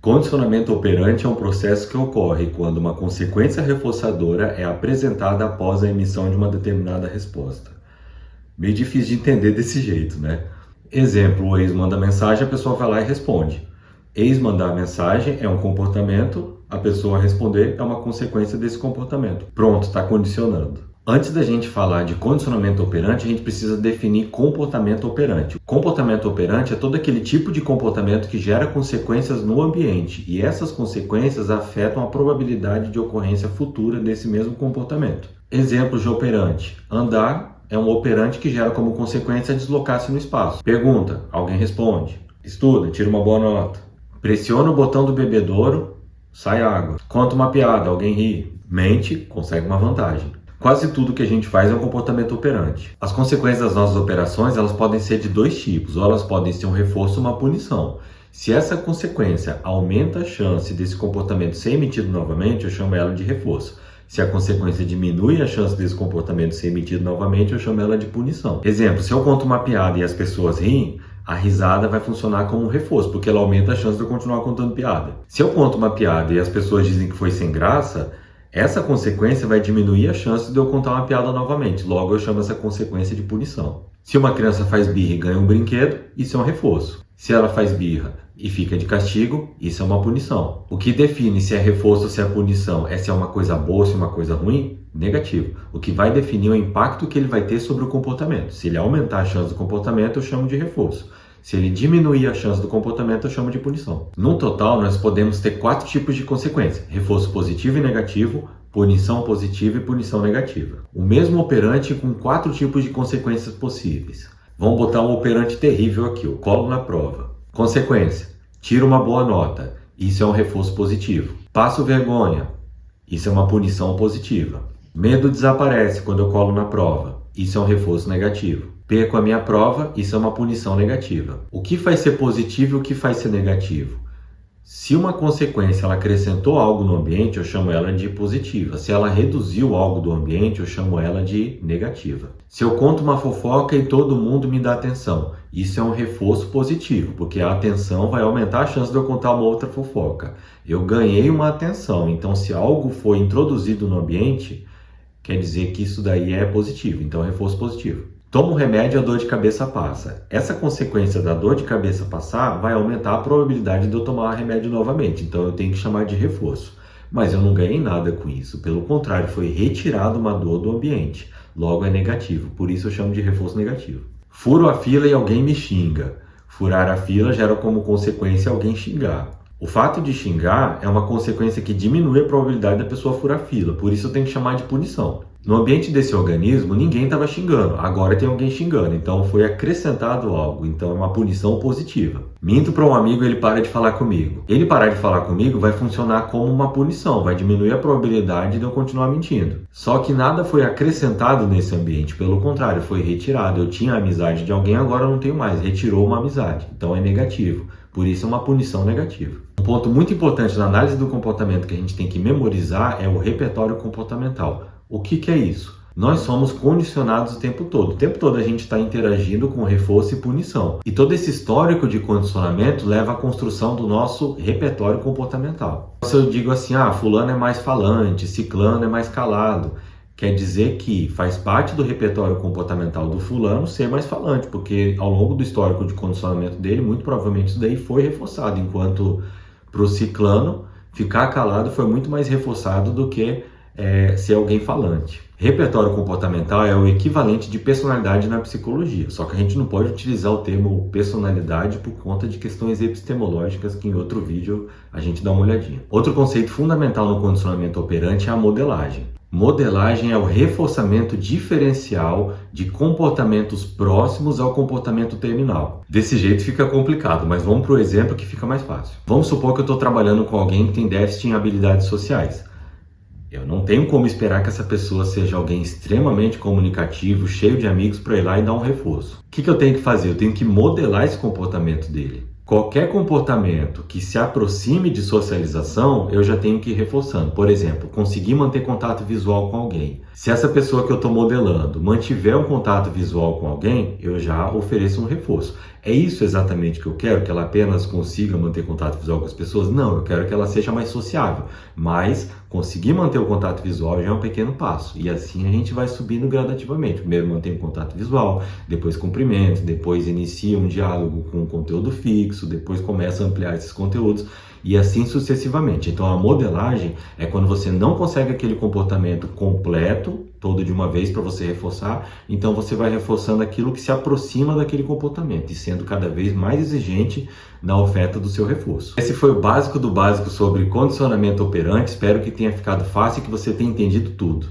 Condicionamento operante é um processo que ocorre quando uma consequência reforçadora é apresentada após a emissão de uma determinada resposta. Meio difícil de entender desse jeito, né? Exemplo, o ex manda mensagem, a pessoa vai lá e responde. Ex mandar mensagem é um comportamento, a pessoa responder é uma consequência desse comportamento. Pronto, está condicionando. Antes da gente falar de condicionamento operante, a gente precisa definir comportamento operante. Comportamento operante é todo aquele tipo de comportamento que gera consequências no ambiente e essas consequências afetam a probabilidade de ocorrência futura desse mesmo comportamento. Exemplos de operante. Andar é um operante que gera como consequência deslocar-se no espaço. Pergunta, alguém responde. Estuda, tira uma boa nota. Pressiona o botão do bebedouro, sai água. Conta uma piada, alguém ri. Mente, consegue uma vantagem. Quase tudo que a gente faz é um comportamento operante. As consequências das nossas operações, elas podem ser de dois tipos, ou elas podem ser um reforço ou uma punição. Se essa consequência aumenta a chance desse comportamento ser emitido novamente, eu chamo ela de reforço. Se a consequência diminui a chance desse comportamento ser emitido novamente, eu chamo ela de punição. Exemplo, se eu conto uma piada e as pessoas riem, a risada vai funcionar como um reforço, porque ela aumenta a chance de eu continuar contando piada. Se eu conto uma piada e as pessoas dizem que foi sem graça, essa consequência vai diminuir a chance de eu contar uma piada novamente. Logo, eu chamo essa consequência de punição. Se uma criança faz birra e ganha um brinquedo, isso é um reforço. Se ela faz birra e fica de castigo, isso é uma punição. O que define se é reforço ou se é punição é se é uma coisa boa ou se é uma coisa ruim? Negativo. O que vai definir é o impacto que ele vai ter sobre o comportamento. Se ele aumentar a chance do comportamento, eu chamo de reforço. Se ele diminuir a chance do comportamento, eu chamo de punição. No total, nós podemos ter 4 tipos de consequência: reforço positivo e negativo, punição positiva e punição negativa. O mesmo operante com 4 tipos de consequências possíveis. Vamos botar um operante terrível aqui, o colo na prova. Consequência: tira uma boa nota. Isso é um reforço positivo. Passo vergonha. Isso é uma punição positiva. Medo desaparece quando eu colo na prova. Isso é um reforço negativo. Perco a minha prova, isso é uma punição negativa. O que faz ser positivo e o que faz ser negativo? Se uma consequência ela acrescentou algo no ambiente, eu chamo ela de positiva. Se ela reduziu algo do ambiente, eu chamo ela de negativa. Se eu conto uma fofoca e todo mundo me dá atenção, isso é um reforço positivo, porque a atenção vai aumentar a chance de eu contar uma outra fofoca. Eu ganhei uma atenção, então se algo foi introduzido no ambiente, quer dizer que isso daí é positivo, então é reforço positivo. Toma um remédio e a dor de cabeça passa. Essa consequência da dor de cabeça passar vai aumentar a probabilidade de eu tomar remédio novamente, então eu tenho que chamar de reforço. Mas eu não ganhei nada com isso, pelo contrário, foi retirado uma dor do ambiente, logo é negativo, por isso eu chamo de reforço negativo. Furo a fila e alguém me xinga. Furar a fila gera como consequência alguém xingar. O fato de xingar é uma consequência que diminui a probabilidade da pessoa furar a fila, por isso eu tenho que chamar de punição. No ambiente desse organismo, ninguém estava xingando, agora tem alguém xingando, então foi acrescentado algo, então é uma punição positiva. Minto para um amigo e ele para de falar comigo. Ele parar de falar comigo vai funcionar como uma punição, vai diminuir a probabilidade de eu continuar mentindo. Só que nada foi acrescentado nesse ambiente, pelo contrário, foi retirado. Eu tinha a amizade de alguém, agora eu não tenho mais, retirou uma amizade, então é negativo. Por isso é uma punição negativa. Um ponto muito importante na análise do comportamento que a gente tem que memorizar é o repertório comportamental. O que é isso? Nós somos condicionados o tempo todo. O tempo todo a gente está interagindo com reforço e punição. E todo esse histórico de condicionamento leva à construção do nosso repertório comportamental. Se eu digo assim, fulano é mais falante, ciclano é mais calado, quer dizer que faz parte do repertório comportamental do fulano ser mais falante, porque ao longo do histórico de condicionamento dele, muito provavelmente isso daí foi reforçado, enquanto para o ciclano, ficar calado foi muito mais reforçado do que ser alguém falante. Repertório comportamental é o equivalente de personalidade na psicologia, só que a gente não pode utilizar o termo personalidade por conta de questões epistemológicas que em outro vídeo a gente dá uma olhadinha. Outro conceito fundamental no condicionamento operante é a modelagem. Modelagem é o reforçamento diferencial de comportamentos próximos ao comportamento terminal. Desse jeito fica complicado, mas vamos para o exemplo que fica mais fácil. Vamos supor que eu estou trabalhando com alguém que tem déficit em habilidades sociais. Eu não tenho como esperar que essa pessoa seja alguém extremamente comunicativo, cheio de amigos para ir lá e dar um reforço. O que eu tenho que fazer? Eu tenho que modelar esse comportamento dele. Qualquer comportamento que se aproxime de socialização, eu já tenho que ir reforçando. Por exemplo, conseguir manter contato visual com alguém. Se essa pessoa que eu estou modelando mantiver um contato visual com alguém, eu já ofereço um reforço. É isso exatamente que eu quero? Que ela apenas consiga manter contato visual com as pessoas? Não, eu quero que ela seja mais sociável. Mas conseguir manter o contato visual já é um pequeno passo. E assim a gente vai subindo gradativamente. Primeiro mantém o contato visual, depois cumprimento, depois inicia um diálogo com um conteúdo fixo, depois começa a ampliar esses conteúdos e assim sucessivamente. Então a modelagem é quando você não consegue aquele comportamento completo, todo de uma vez para você reforçar, então você vai reforçando aquilo que se aproxima daquele comportamento e sendo cada vez mais exigente na oferta do seu reforço. Esse foi o básico do básico sobre condicionamento operante. Espero que tenha ficado fácil e que você tenha entendido tudo.